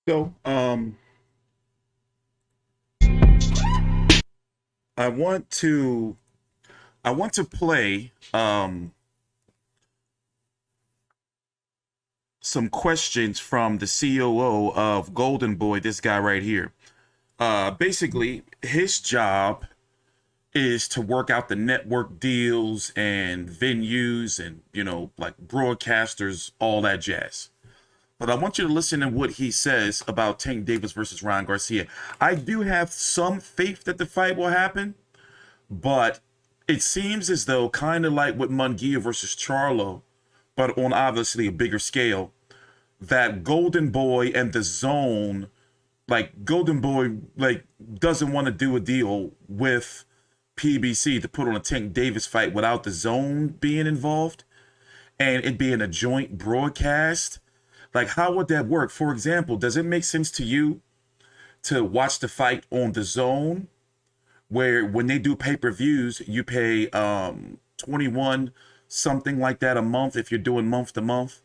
So, I want to play some questions from the COO of Golden Boy, this guy right here. Basically, his job is to work out the network deals and venues and, like broadcasters, all that jazz. But I want you to listen to what he says about Tank Davis versus Ryan Garcia. I do have some faith that the fight will happen, but it seems as though, kind of like with Munguia versus Charlo, but on obviously a bigger scale, that Golden Boy and the Zone, like Golden Boy, like doesn't want to do a deal with PBC to put on a Tank Davis fight without the Zone being involved and it being a joint broadcast. Like, how would that work? For example, does it make sense to you to watch the fight on the Zone, where when they do pay-per-views, you pay 21 something like that a month if you're doing month to month,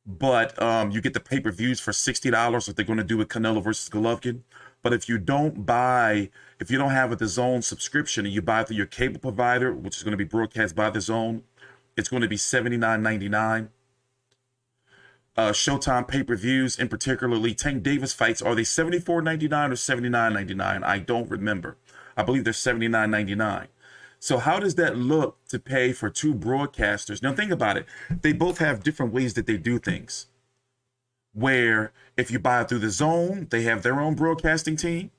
but you get the pay-per-views for $60 like they're going to do with Canelo versus Golovkin. But if you don't have a DAZN subscription and you buy through your cable provider, which is going to be broadcast by DAZN, it's going to be $79.99. Showtime pay-per-views, in particularly Tank Davis fights, are they $74.99 or $79.99? I don't remember. I believe they're $79.99. So how does that look to pay for two broadcasters? Now think about it. They both have different ways that they do things. Where if you buy through the Zone, they have their own broadcasting team.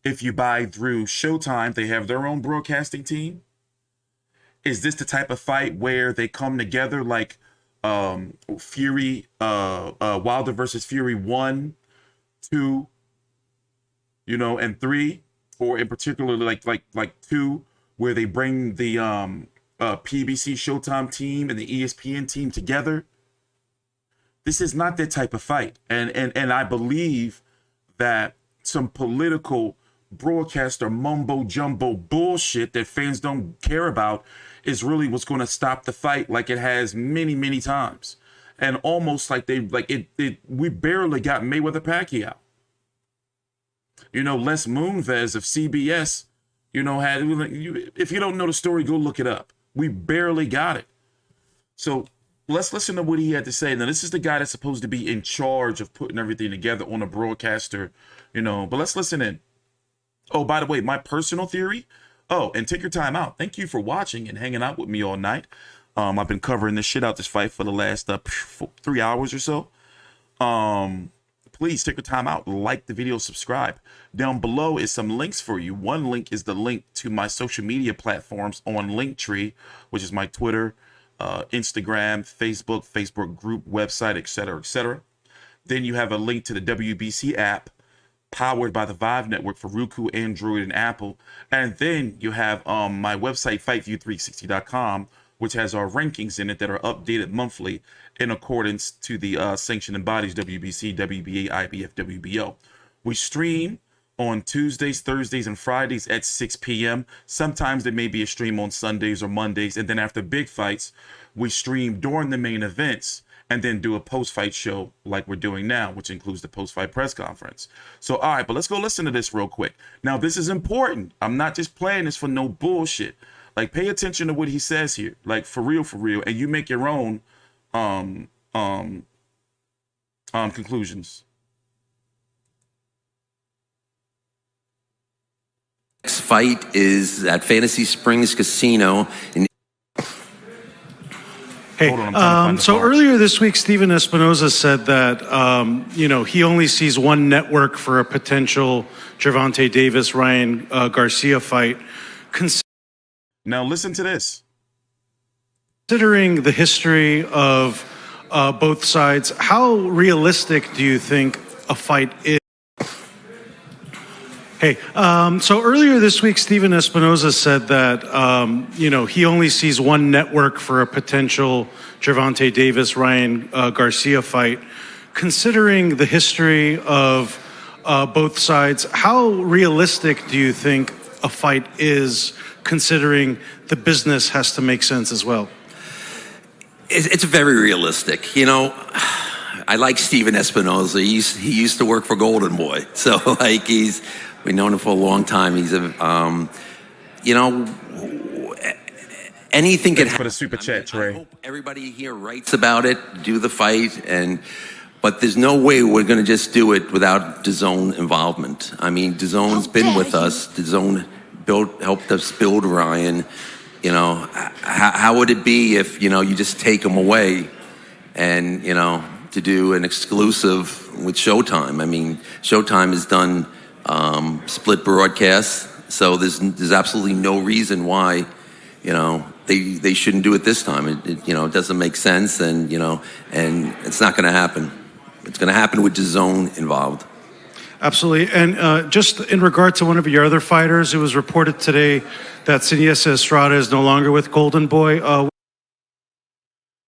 If you buy through Showtime, they have their own broadcasting team. Is this the type of fight where they come together like Fury, Wilder versus Fury 1, 2, and 3, or in particular like 2, where they bring the PBC Showtime team and the ESPN team together? This is not that type of fight, and I believe that some political broadcaster mumbo jumbo bullshit that fans don't care about is really what's going to stop the fight, like it has many times, and almost like we barely got Mayweather Pacquiao. Les Moonves of CBS, had, if you don't know the story, go look it up. We barely got it. So let's listen to what he had to say. Now, this is the guy that's supposed to be in charge of putting everything together on a broadcaster, but let's listen in. Oh, by the way, my personal theory. Oh, and take your time out. Thank you for watching and hanging out with me all night. I've been covering this shit out, this fight, for the last 3 hours or so. Please take your time out, like the video, subscribe. Down below is some links for you. One link is the link to my social media platforms on Linktree, which is my Twitter, Instagram, Facebook group, website, etc., etc. Then you have a link to the WBC app, powered by the Vive network for Roku, Android, and Apple. And then you have my website, FightView360.com, which has our rankings in it that are updated monthly in accordance to the sanctioning bodies, WBC, WBA, IBF, WBO. We stream on Tuesdays, Thursdays, and Fridays at 6 p.m. Sometimes there may be a stream on Sundays or Mondays. And then after big fights, we stream during the main events and then do a post-fight show like we're doing now, which includes the post-fight press conference. So, all right, but let's go listen to this real quick. Now, this is important. I'm not just playing this for no bullshit. Like, pay attention to what he says here. Like, for real, and you make your own conclusions. Next fight is at Fantasy Springs Casino in Hey, so earlier this week, Steven Espinoza said that, he only sees one network for a potential Gervonta Davis-Ryan Garcia fight. Now listen to this. Considering the history of both sides, how realistic do you think a fight is? Hey, so earlier this week, Steven Espinoza said that, he only sees one network for a potential Gervonta Davis-Ryan Garcia fight. Considering the history of both sides, how realistic do you think a fight is, considering the business has to make sense as well? It's very realistic. I like Steven Espinoza. He used to work for Golden Boy, so like we've known him for a long time. He's a you know, anything could Thanks for happen. the super chat, Trey. I hope everybody here writes about it, do the fight, but there's no way we're going to just do it without DAZN involvement. I mean, DAZN's been with us. DAZN helped us build Ryan. You know, how would it be if, you know, you just take him away and, you know, to do an exclusive with Showtime? I mean, Showtime has done split broadcasts, so there's absolutely no reason why, you know, they shouldn't do it this time. You know, it doesn't make sense, and, you know, and it's not going to happen. It's going to happen with DAZN involved. Absolutely. And just in regard to one of your other fighters, it was reported today that Siniesa Estrada is no longer with Golden Boy.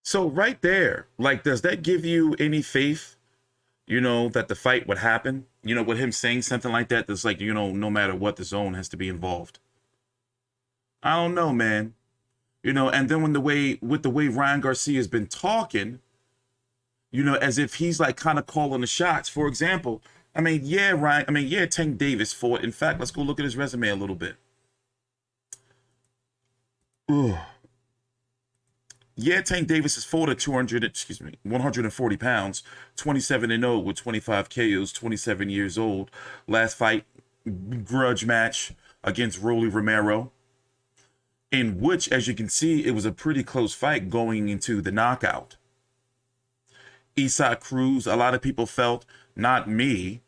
So right there, like, does that give you any faith, you know, that the fight would happen? You know, with him saying something like that, that's like, you know, no matter what, the zone has to be involved. I don't know, man. You know, and then with the way Ryan Garcia has been talking, you know, as if he's like kind of calling the shots. For example, Tank Davis fought. In fact, let's go look at his resume a little bit. Ugh. Yeah, Tank Davis has fought at 140 pounds, 27-0 with 25 KOs, 27 years old. Last fight, grudge match against Rolly Romero, in which, as you can see, it was a pretty close fight going into the knockout. Isaac Cruz, a lot of people felt, not me,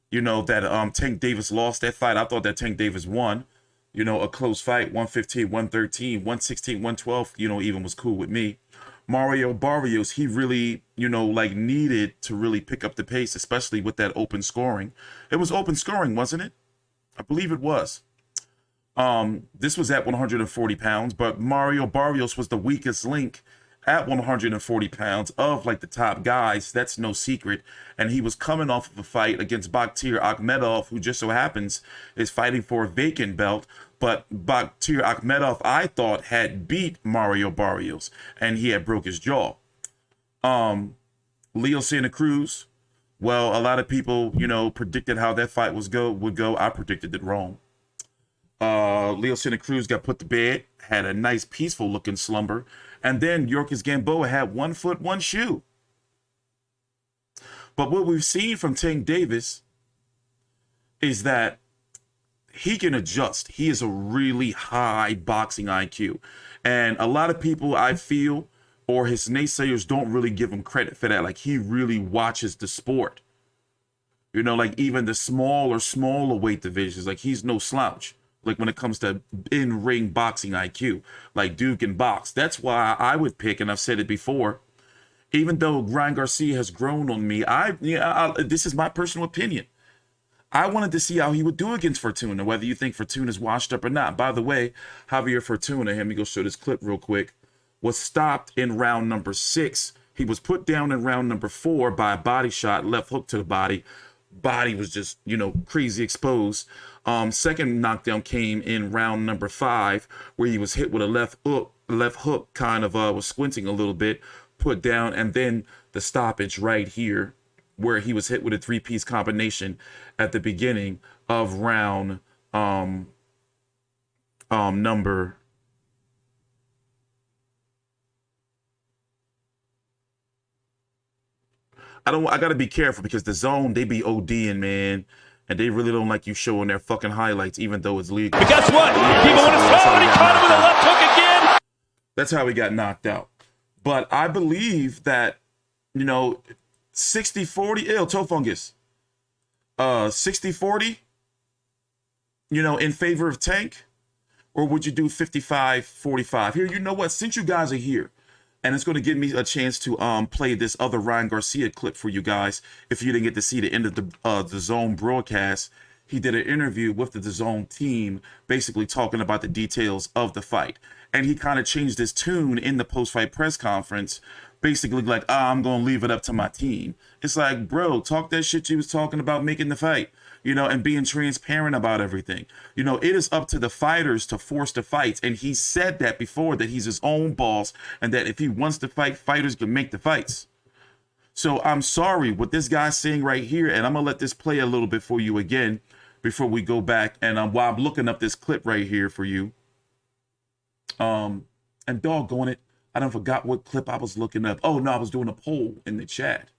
you know, that Tank Davis lost that fight. I thought that Tank Davis won. You know, a close fight, 115, 113, 116, 112, you know, even was cool with me. Mario Barrios, he really, you know, like needed to really pick up the pace, especially with that open scoring. It was open scoring, wasn't it? I believe it was. This was at 140 pounds, but Mario Barrios was the weakest link at 140 pounds of like the top guys. That's no secret. And he was coming off of a fight against Bakhtir Akhmedov, who just so happens is fighting for a vacant belt. But Bakhtir Akhmedov, I thought, had beat Mario Barrios, and he had broke his jaw. Leo Santa Cruz, well, a lot of people, you know, predicted how that fight would go. I predicted it wrong. Leo Santa Cruz got put to bed, had a nice peaceful looking slumber, and then Yorkis Gamboa had 1 foot, 1 shoe. But what we've seen from Tank Davis is that he can adjust. He is a really high boxing IQ. And a lot of people, I feel, or his naysayers, don't really give him credit for that. Like, he really watches the sport. You know, like even the smaller weight divisions, like he's no slouch. Like when it comes to in-ring boxing IQ, like Duke and box. That's why I would pick, and I've said it before, even though Ryan Garcia has grown on me, this is my personal opinion. I wanted to see how he would do against Fortuna, whether you think Fortuna's washed up or not. By the way, Javier Fortuna, let me go show this clip real quick, was stopped in round number 6. He was put down in round number 4 by a body shot, left hook to the body. Body was just, you know, crazy exposed. Second knockdown came in round number 5, where he was hit with a left hook, kind of was squinting a little bit, put down, and then the stoppage right here, where he was hit with a 3-piece combination at the beginning of round number. I gotta be careful because the zone, they be ODing, man, and they really don't like you showing their fucking highlights, even though it's legal. But guess what? People want to throw, and he caught him with a left hook again. That's how he got knocked out. But I believe that, you know, 60-40, Tofungus, 60-40, you know, in favor of Tank, or would you do 55-45? Here, you know what? Since you guys are here, and it's going to give me a chance to play this other Ryan Garcia clip for you guys. If you didn't get to see the end of the Zone broadcast, he did an interview with the Zone team, basically talking about the details of the fight. And he kind of changed his tune in the post-fight press conference, basically like, I'm going to leave it up to my team. It's like, bro, talk that shit you was talking about making the fight, you know, and being transparent about everything. You know, it is up to the fighters to force the fights. And he said that before, that he's his own boss, and that if he wants to fight, fighters can make the fights. So I'm sorry what this guy's saying right here, and I'm gonna let this play a little bit for you again before we go back. And while I'm looking up this clip right here for you, and doggone it, I done forgot what clip I was looking up. Oh no, I was doing a poll in the chat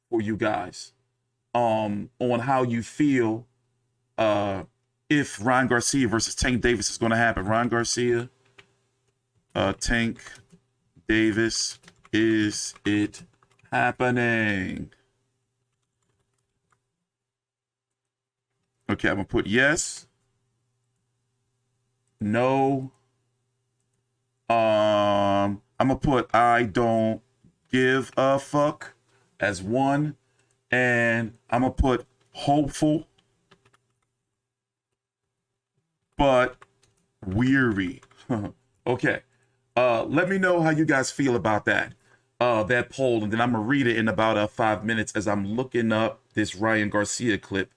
for you guys on how you feel if Ryan Garcia versus Tank Davis is going to happen. Ryan Garcia, Tank Davis, is it happening? Okay, I'm gonna put yes, no. I'm gonna put I don't give a fuck as one, and I'm gonna put hopeful but weary. Okay. Let me know how you guys feel about that poll, and then I'm gonna read it in about 5 minutes as I'm looking up this Ryan Garcia clip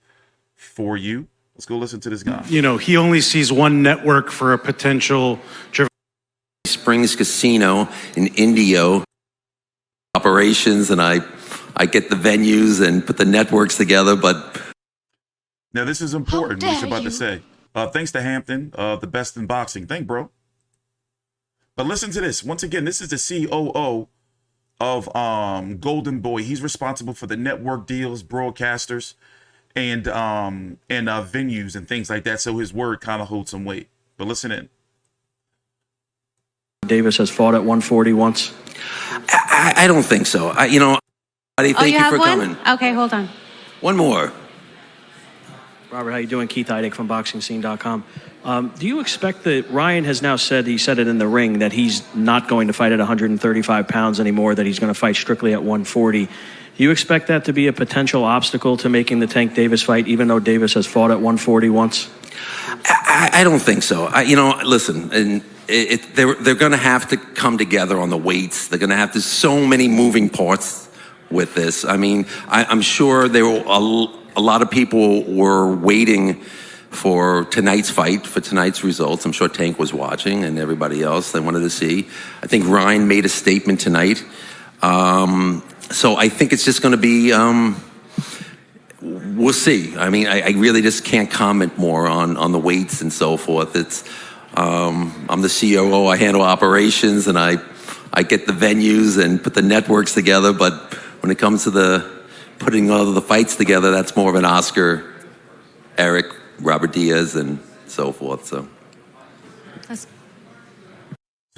for you. Let's go listen to this guy. You know, he only sees one network for a potential Springs Casino in Indio operations, and I get the venues and put the networks together, but now this is important what he's about to say. Thanks to Hampton, the best in boxing. Thank bro. But listen to this. Once again, this is the COO of Golden Boy. He's responsible for the network deals, broadcasters, and venues and things like that. So his word kind of holds some weight. But listen in. Davis has fought at 140 once. I don't think so. Thank you for coming. Okay, hold on. One more. Robert, how you doing? Keith Heidig from BoxingScene.com. Do you expect that Ryan has now said, he said it in the ring, that he's not going to fight at 135 pounds anymore, that he's going to fight strictly at 140. Do you expect that to be a potential obstacle to making the Tank Davis fight, even though Davis has fought at 140 once? I don't think so. Listen, and they're going to have to come together on the weights. They're going to have to so many moving parts with this. I mean, I'm sure there were a lot of people were waiting for tonight's fight, for tonight's results. I'm sure Tank was watching, and everybody else they wanted to see. I think Ryan made a statement tonight. So I think it's just going to be, we'll see. I mean, I really just can't comment more on the weights and so forth. It's, I'm the COO, I handle operations, and I get the venues and put the networks together, but when it comes to the putting all of the fights together, that's more of an Oscar, Eric, Robert Diaz, and so forth. So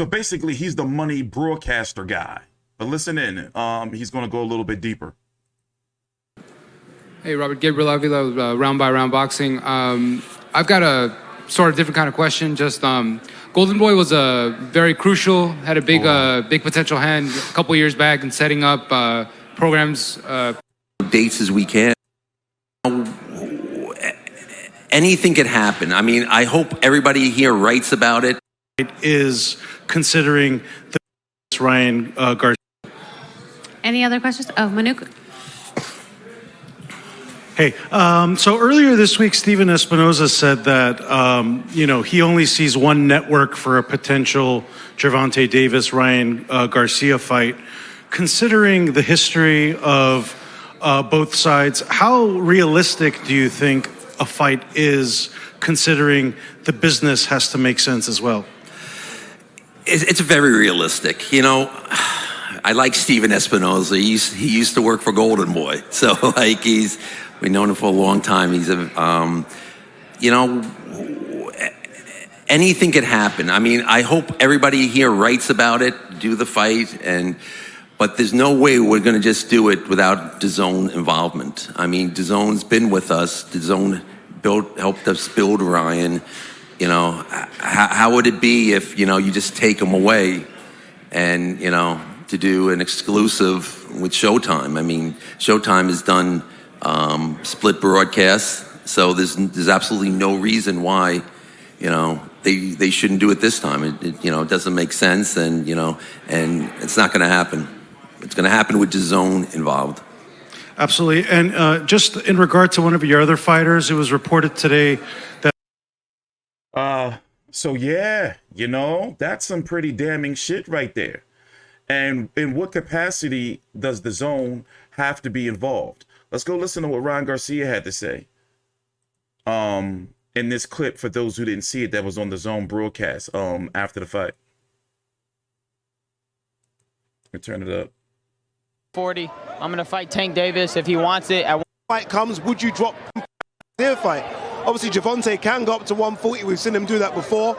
basically, he's the money broadcaster guy. But listen in. He's going to go a little bit deeper. Hey, Robert, Gabriel Avila, Round by Round Boxing. I've got a sort of different kind of question. Just Golden Boy was very crucial, had a big potential hand a couple years back in setting up programs. Dates as we can. Anything could happen. I mean, I hope everybody here writes about it. It is considering the Ryan Garcia. Any other questions? Oh, Manuk. Hey, so earlier this week, Steven Espinoza said that, he only sees one network for a potential Gervonta Davis-Ryan Garcia fight. Considering the history of both sides, how realistic do you think a fight is, considering the business has to make sense as well? It's very realistic. I like Steven Espinoza. He used to work for Golden Boy. So, we've known him for a long time. He's anything could happen. I mean, I hope everybody here writes about it, do the fight, but there's no way we're going to just do it without DAZN involvement. I mean, DAZN's been with us. DAZN helped us build Ryan. How would it be if, you just take him away and, to do an exclusive with Showtime? I mean, Showtime has done split broadcasts, so there's absolutely no reason why, they shouldn't do it this time. It doesn't make sense, and it's not going to happen. It's going to happen with DAZN involved. Absolutely. And just in regard to one of your other fighters, it was reported today that... So yeah, that's some pretty damning shit right there. And in what capacity does the zone have to be involved? Let's go listen to what Ryan Garcia had to say. In this clip, for those who didn't see it, that was on the zone broadcast after the fight. Let me turn it up. 40. I'm gonna fight Tank Davis if he wants it. Fight comes, would you drop their fight? Obviously, Gervonta can go up to 140. We've seen him do that before.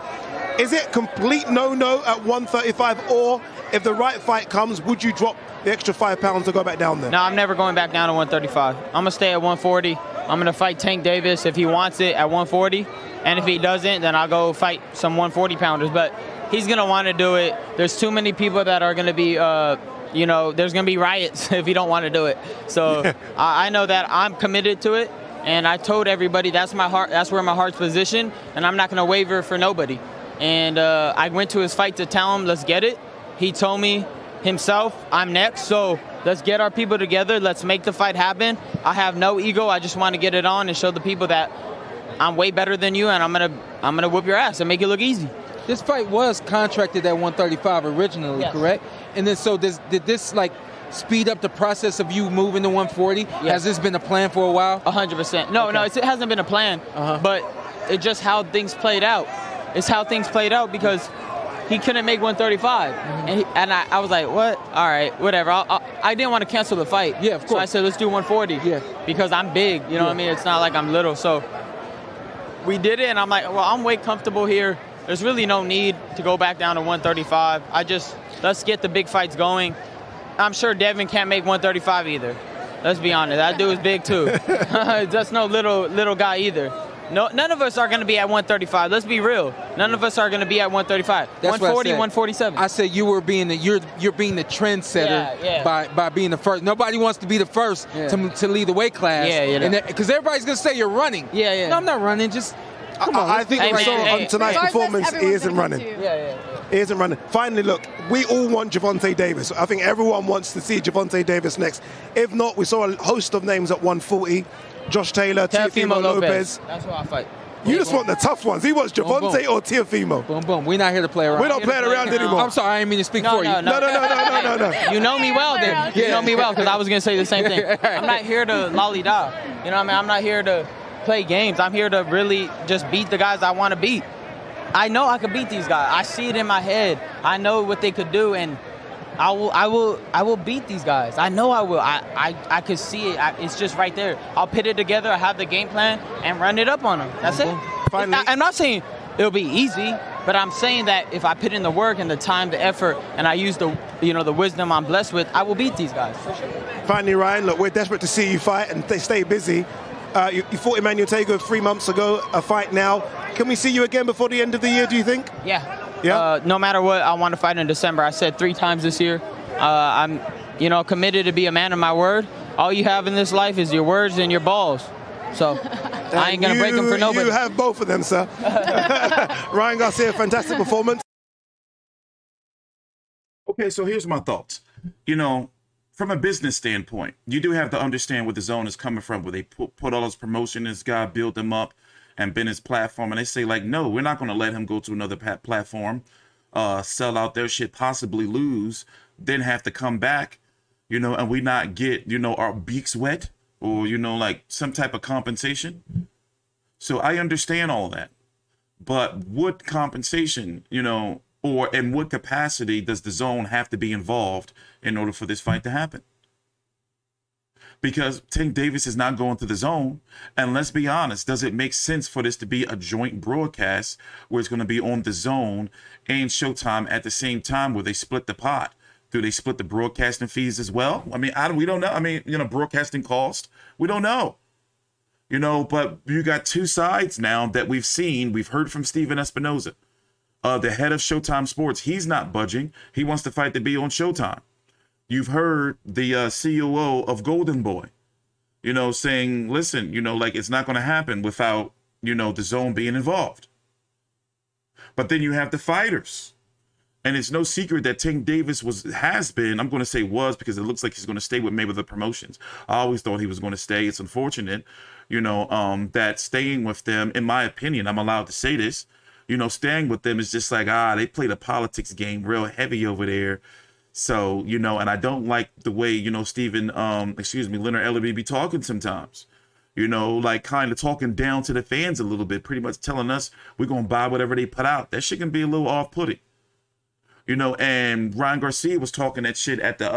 Is it complete no-no at 135, or if the right fight comes, would you drop the extra 5 pounds to go back down there? No, I'm never going back down to 135. I'm gonna stay at 140. I'm gonna fight Tank Davis if he wants it at 140, and if he doesn't, then I'll go fight some 140 pounders. But he's gonna want to do it. There's too many people that are gonna be, there's gonna be riots if he don't want to do it. So I know that I'm committed to it, and I told everybody that's my heart. That's where my heart's positioned, and I'm not gonna waver for nobody. And I went to his fight to tell him, let's get it. He told me himself, I'm next, so let's get our people together. Let's make the fight happen. I have no ego. I just want to get it on and show the people that I'm way better than you, and I'm gonna whoop your ass and make it look easy. This fight was contracted at 135 originally, yes. Correct? And then so did this like speed up the process of you moving to 140? Yes. Has this been a plan for a while? 100%. No, it hasn't been a plan, but it's just how things played out. It's how things played out because he couldn't make 135. And I was like, what? All right, whatever. I didn't want to cancel the fight. Yeah, of course. So I said, let's do 140. Yeah. Because I'm big, you know what I mean? It's not like I'm little. So we did it, and I'm like, well, I'm way comfortable here. There's really no need to go back down to 135. Let's get the big fights going. I'm sure Devin can't make 135 either. Let's be honest. That dude is big too. Just no little guy either. No, none of us are going to be at 135. Let's be real. None of us are going to be at 135. That's 140, 147. I said you were being you're being the trendsetter by being the first. Nobody wants to be the first to lead the weight class. Because everybody's going to say you're running. Yeah. No, I'm not running. Just come on. I think on tonight's performance, he isn't running. He isn't running. Finally, look, we all want Gervonta Davis. I think everyone wants to see Gervonta Davis next. If not, we saw a host of names at 140. Josh Taylor, Teofimo Lopez. That's who I fight. You just want the tough ones. He wants Gervonta or Teofimo. Boom, boom. We're not here to play around. We're not playing around anymore. I'm sorry, I didn't mean to speak for you. No. You know me well, then. You know me well, because I was going to say the same thing. I'm not here to lolly-da. You know what I mean? I'm not here to play games. I'm here to really just beat the guys I want to beat. I know I could beat these guys. I see it in my head. I know what they could do, and I will beat these guys. I know I will. I could see it. It's just right there. I'll put it together. I have the game plan and run it up on them. That's it. Finally. I'm not saying it'll be easy, but I'm saying that if I put in the work and the time, the effort, and I use the wisdom I'm blessed with, I will beat these guys. For sure. Finally, Ryan, look, we're desperate to see you fight and stay busy. You fought Emmanuel Tagoe 3 months ago. A fight now. Can we see you again before the end of the year? Do you think? Yeah. No matter what, I want to fight in December. I said 3 times this year. I'm, committed to be a man of my word. All you have in this life is your words and your balls. So I ain't gonna break them for nobody. You have both of them, sir. Ryan Garcia, fantastic performance. Okay, so here's my thoughts. From a business standpoint, you do have to understand where the zone is coming from, where they put all this promotion, this guy, build him up, and been his platform, and they say like, no, we're not going to let him go to another platform, sell out their shit, possibly lose, then have to come back, and we not get, our beaks wet or, like some type of compensation. So I understand all that, but what compensation, or in what capacity does the zone have to be involved in order for this fight to happen? Because Tank Davis is not going to the zone. And let's be honest, does it make sense for this to be a joint broadcast where it's going to be on the zone and Showtime at the same time where they split the pot? Do they split the broadcasting fees as well? I mean, we don't know. I mean, broadcasting cost, we don't know. But you got two sides now that we've seen. We've heard from Steven Espinoza, the head of Showtime Sports. He's not budging. He wants the fight to be on Showtime. You've heard the COO of Golden Boy, saying, listen, it's not going to happen without, the zone being involved. But then you have the fighters. And it's no secret that Tank Davis has been, I'm going to say was, because it looks like he's going to stay with Mayweather Promotions. I always thought he was going to stay. It's unfortunate, that staying with them, in my opinion, I'm allowed to say this, staying with them is just like, they play the politics game real heavy over there. So, you know, and I don't like the way, you know, Leonard Ellerby be talking sometimes. You know, like kind of talking down to the fans a little bit, pretty much telling us we're going to buy whatever they put out. That shit can be a little off-putting. You know, and Ryan Garcia was talking that shit at the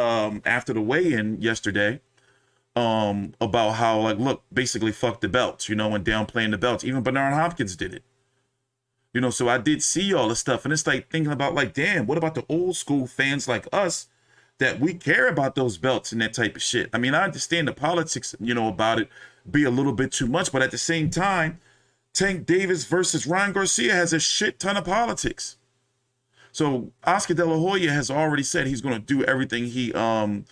after the weigh-in yesterday about how, like, look, basically fuck the belts, you know, and downplaying the belts. Even Bernard Hopkins did it. You know, so I did see all this stuff, and it's like thinking about, like, damn, what about the old school fans like us that we care about those belts and that type of shit? I mean, I understand the politics, you know, about it be a little bit too much, but at the same time, Tank Davis versus Ryan Garcia has a shit ton of politics. So Oscar De La Hoya has already said he's going to do everything he in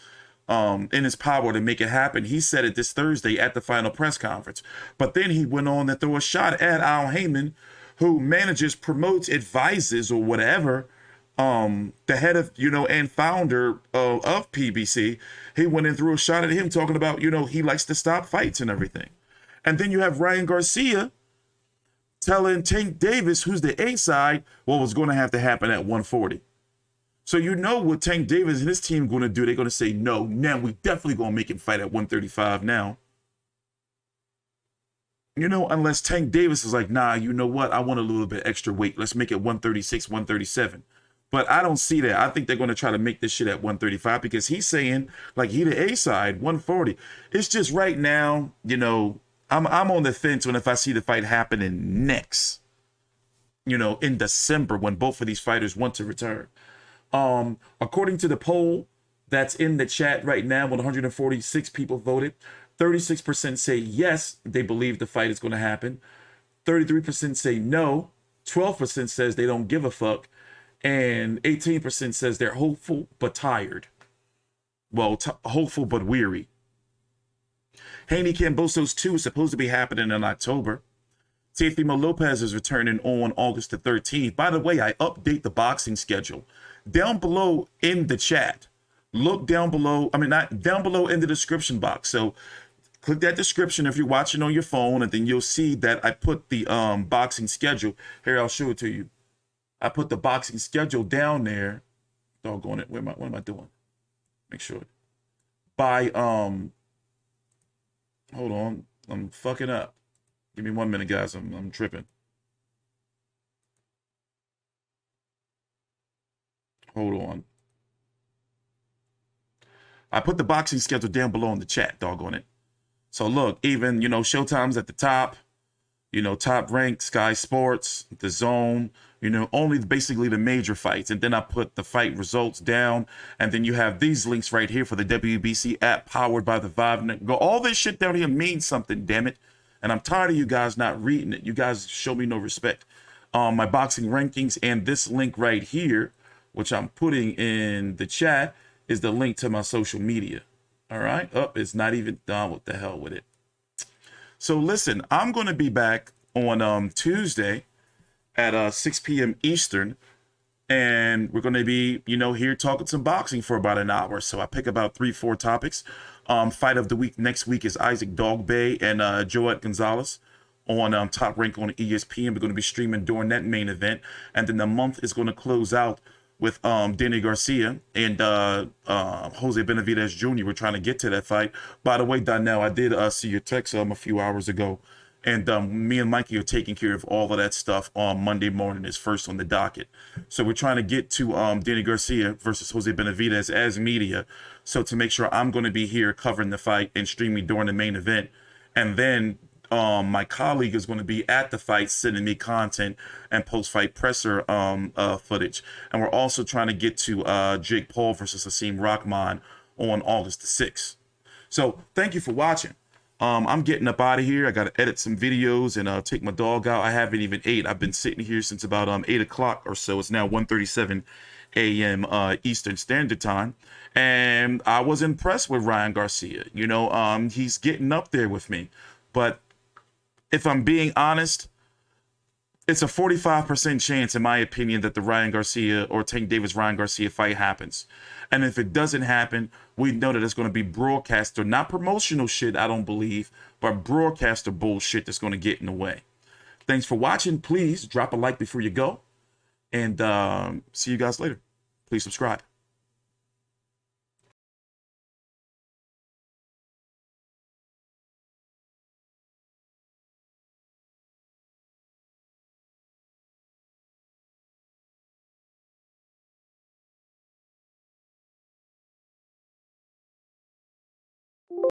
his power to make it happen. He said it this Thursday at the final press conference. But then he went on to throw a shot at Al Heyman, who manages, promotes, advises, or whatever, the head of, you know, and founder of PBC. He went and threw a shot at him talking about, you know, he likes to stop fights and everything. And then you have Ryan Garcia telling Tank Davis, who's the A side, what was going to have to happen at 140. So you know what Tank Davis and his team going to do. They're going to say, no, now we definitely going to make him fight at 135 now. You know, unless Tank Davis is like, nah, you know what? I want a little bit extra weight. Let's make it 136, 137. But I don't see that. I think they're going to try to make this shit at 135 because he's saying, like, he the A side, 140. It's just right now, you know, I'm on the fence when if I see the fight happening next, you know, in December when both of these fighters want to return. According to the poll that's in the chat right now, when 146 people voted, 36% say yes, they believe the fight is going to happen. 33% say no. 12% says they don't give a fuck. And 18% says they're hopeful but tired. Well, hopeful but weary. Haney Cambosos 2 is supposed to be happening in October. Teofimo Lopez is returning on August the 13th. By the way, I update the boxing schedule. Down below in the chat. Look down below. I mean, not down below in the description box. So click that description if you're watching on your phone, and then you'll see that I put the boxing schedule. Here, I'll show it to you. I put the boxing schedule down there. Doggone it. What am I doing? Make sure. By hold on. I'm fucking up. Give me 1 minute, guys. I'm tripping. Hold on. I put the boxing schedule down below in the chat, doggone it. So look, even, you know, Showtime's at the top, you know, Top Rank, Sky Sports, DAZN, you know, only basically the major fights. And then I put the fight results down. And then you have these links right here for the WBC app powered by the Vive. Go, all this shit down here means something, damn it. And I'm tired of you guys not reading it. You guys show me no respect. My boxing rankings and this link right here, which I'm putting in the chat, is the link to my social media. All right. It's not even done. What the hell with it? So listen, I'm going to be back on Tuesday at 6 p.m. Eastern. And we're going to be, you know, here talking some boxing for about an hour. So I pick about 3-4 topics. Fight of the week next week is Isaac Dogbay and Joet Gonzalez on Top Rank on ESPN. We're going to be streaming during that main event. And then the month is going to close out with Danny Garcia and Jose Benavidez Jr. We're trying to get to that fight. By the way, Donnell, I did see your text a few hours ago. And me and Mikey are taking care of all of that stuff on Monday morning is first on the docket. So we're trying to get to Danny Garcia versus Jose Benavidez as media. So to make sure I'm going to be here covering the fight and streaming during the main event. And then my colleague is going to be at the fight sending me content and post-fight presser footage. And we're also trying to get to Jake Paul versus Hasim Rahman on August the 6th. So thank you for watching. I'm getting up out of here. I got to edit some videos and take my dog out. I haven't even ate. I've been sitting here since about 8 o'clock or so. It's now 1:37 a.m. Eastern Standard Time. And I was impressed with Ryan Garcia. You know, he's getting up there with me. But if I'm being honest, it's a 45% chance, in my opinion, that the Ryan Garcia or Tank Davis Ryan Garcia fight happens. And if it doesn't happen, we know that it's going to be broadcaster, not promotional shit, I don't believe, but broadcaster bullshit that's going to get in the way. Thanks for watching. Please drop a like before you go. And see you guys later. Please subscribe.